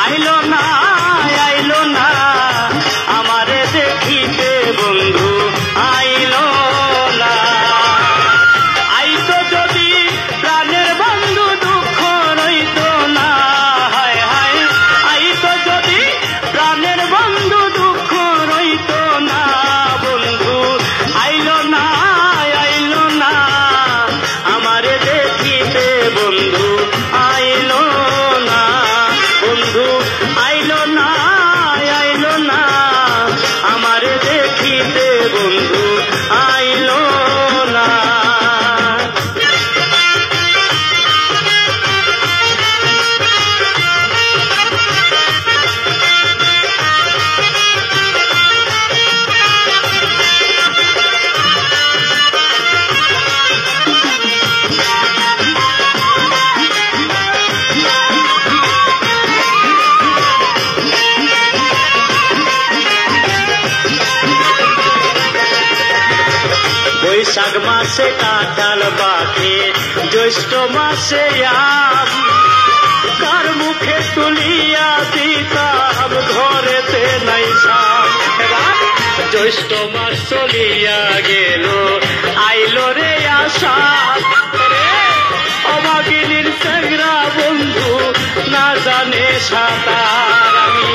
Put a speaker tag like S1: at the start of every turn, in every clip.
S1: আইলো না আইলো না আমারে দেখিতে বন্ধু আইলো না। আইতো যদি প্রাণের বন্ধু দুঃখ রইতো না, হায় হায় আইতো যদি প্রাণের বন্ধু দুঃখ রইতো না। বন্ধু আইলো না আইলো না আমারে দেখিতে বন্ধু আইলো না। বন্ধু আইলো না আইলো না আমারে দেখিতে বন্ধু আইলো না। বৈশাখ মাসে কাঁঠাল পাকে, জ্যৈষ্ঠ মাসে আম, কার মুখে তুলিয়া দিতাম ঘরেতে নাই সাম। এবার জ্যৈষ্ঠ মাস চলিয়া গেল আইলো রে আষাঢ়, অভাগিনীর চেংরা বন্ধু না জানে সাঁতার। আমি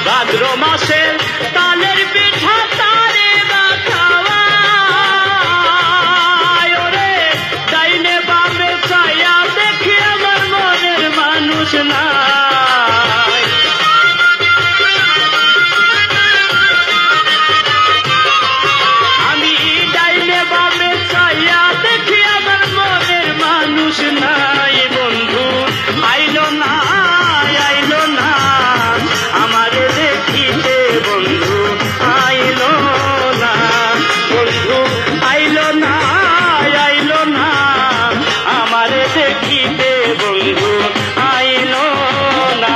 S1: ভাদ্র মাসের তালের পিঠা তারে খাওয়াই, ওরে ডাইনে বামে চাইয়া দেখি আমার মনের মানুষ নাই। আমি ডাইনে বামে চাইয়া দেখি আমার মনের মানুষ নাই। বন্ধু আইলো না আইলো না আমারে দেখিতে বন্ধু আইলো না। বন্ধু আইলো না আইলো না আমারে দেখিতে বন্ধু আইলো না।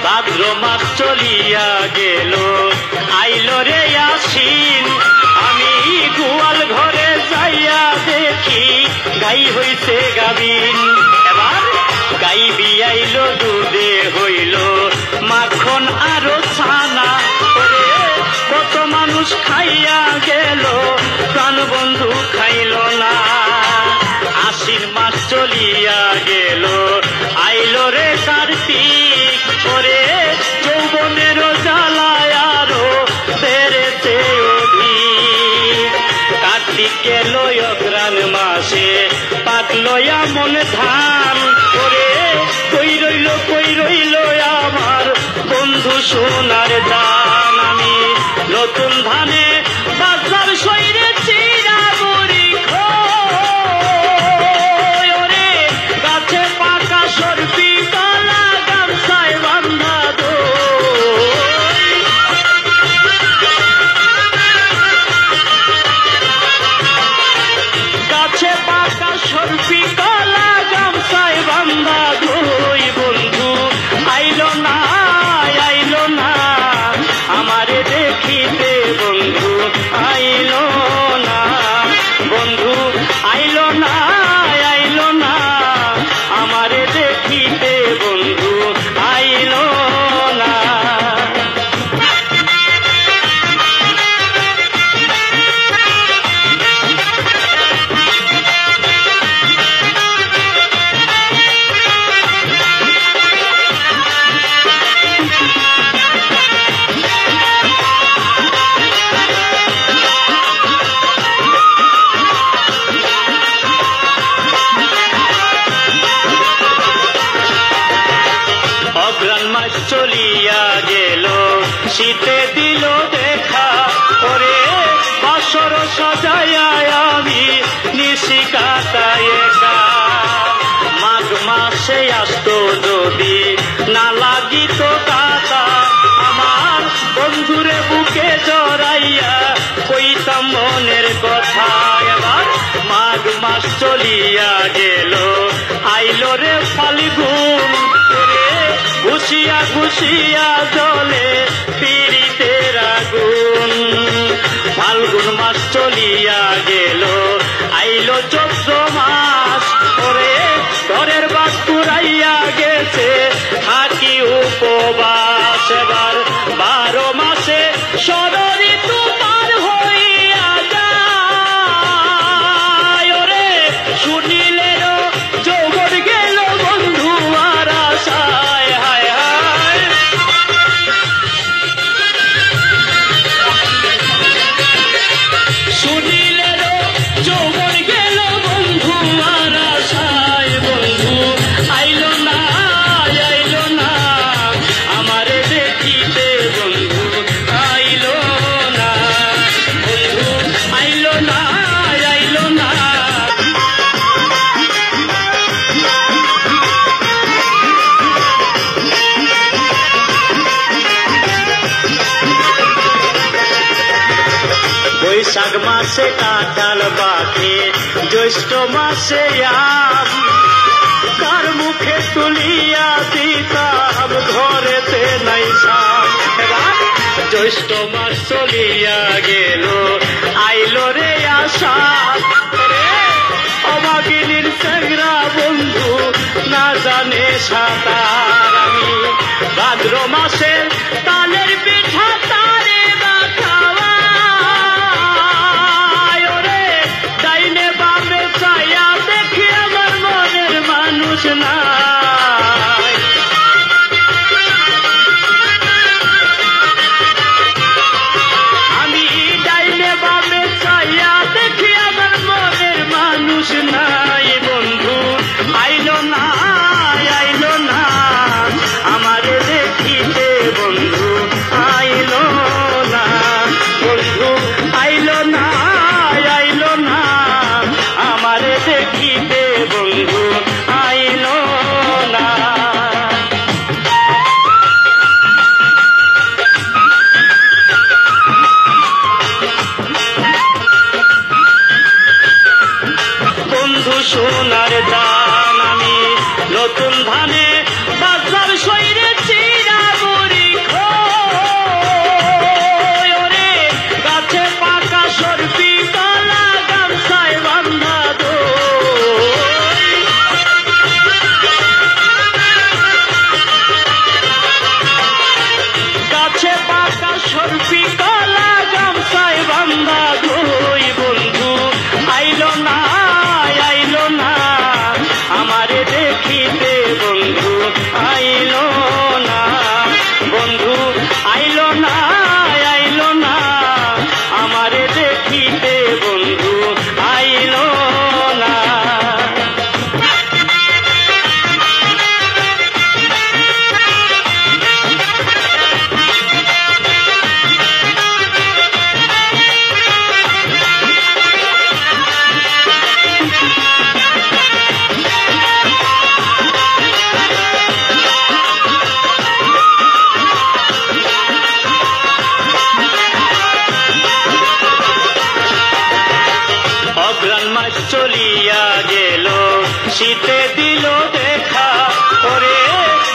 S1: ভাদ্র মাস চলিয়া গেল আইলো রে আশ্বিন, আমি গোয়াল ঘরে যাইয়া দেখি গাই হইছে গাবিন। এবার গাই বিয়াইলো দুধে হইল মাখন আরো ছানা, ওরে কত মানুষ খাইয়া গেল প্রাণ বন্ধু খাইল না। আশ্বিন মাস চলিয়া গেল আইলো রে কার্তিক, ওরে যৌবনের জ্বালায় আরো বেড়েছে অধিক। কার্তিকে লয় অগ্রাণ মাসে পাকলো এমন ধান, ওরে কই রইল আমার বন্ধু সোনার দান। আমি নতুন ধানে বাজার সইরে চিরা বড়ি খই, ওরে গাছে পাকা সরপি কলা গামছায় বান্ধা দই। গাছে পাকা সরপি কলা গামছায় বান্ধা দই। বন্ধু আইলো না আইলো না আমারে দেখিতে বন্ধু আইলো না। বন্ধু আইলো না আইলো না আমারে দেখিতে বন্ধু আইলো না। অগ্রাণ মাস চলিয়া গেল শীতে দিল দেখা, ওরে বাসর সাজাইয়া আমি নিশি কাটাই একা। মাঘ মাসে আসতো যদি না লাগিত কাটা, আমার বন্ধুরে বুকে জড়াইয়া চলিয়া গেল আইলো রে ফাল্গুন রে ঘুষিয়া ঘুষিয়া জলে পীড়িতের আগুন ফাল্গুন মাস চলিয়া গেল আইলো চৈত্র মাস ওরে ঘরের বাদ পুরাইয়া গেছে থাকি উপবাস এবার 12 মাসে ষড়ঋতু পার হইয়া যায় ওরে শুনিলে যৌবন গেল বন্ধু আর আশায় হায় হায় শুনিলে যৌবন গেল বন্ধু আর আশায় বন্ধু আইলো না আমারে দেখিতে বন্ধু আইলো না বন্ধু আইলো না বৈশাখ মাসে কাঁঠাল পাকে জ্যৈষ্ঠ মাসে আম কার মুখে তুলিয়া দিতাম ঘরেতে নাই সাম এবার জ্যৈষ্ঠ মাস চলিয়া গেল আইলো রে আষাঢ় রে অভাগিনীর চেংরা বন্ধু না জানে সাঁতার আমি ভাদ্র মাসে তালের পিঠা তারে খাওয়ায় ওরে ডাইনে বামে চাইয়া দেখি আমার মনের মানুষ নাই আমি ডাইনে বামে চাইয়া দেখি আমার মনের মানুষ নাই বন্ধু আইলো না আমারে দেখিতে বন্ধু আইলো না বন্ধু আইলো না আমারে দেখিতে বন্ধু আইলো না বন্ধু সোনার দান আমি নতুন ধানে বাজার সইরে চিরা বুড়ি ওরে গাছে পাকা সরপি কলা গামছায় বান্ধা গাছে পাকা সরপি কলা গামছায় বান্ধা দই বন্ধু আইলো না আমারে দেখিতে বন্ধু আইলো না বন্ধু আইলো না আমারে দেখিতে বন্ধু আইলো না অগ্রাণ মাস চলিয়া গেল শীতে দিল দেখা ওরে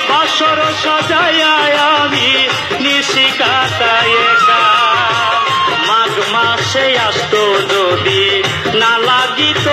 S1: বাসর সাজাইয়া আমি নিশি কাটাই একা মাঘ মাসে আসতো যদি না লাগিত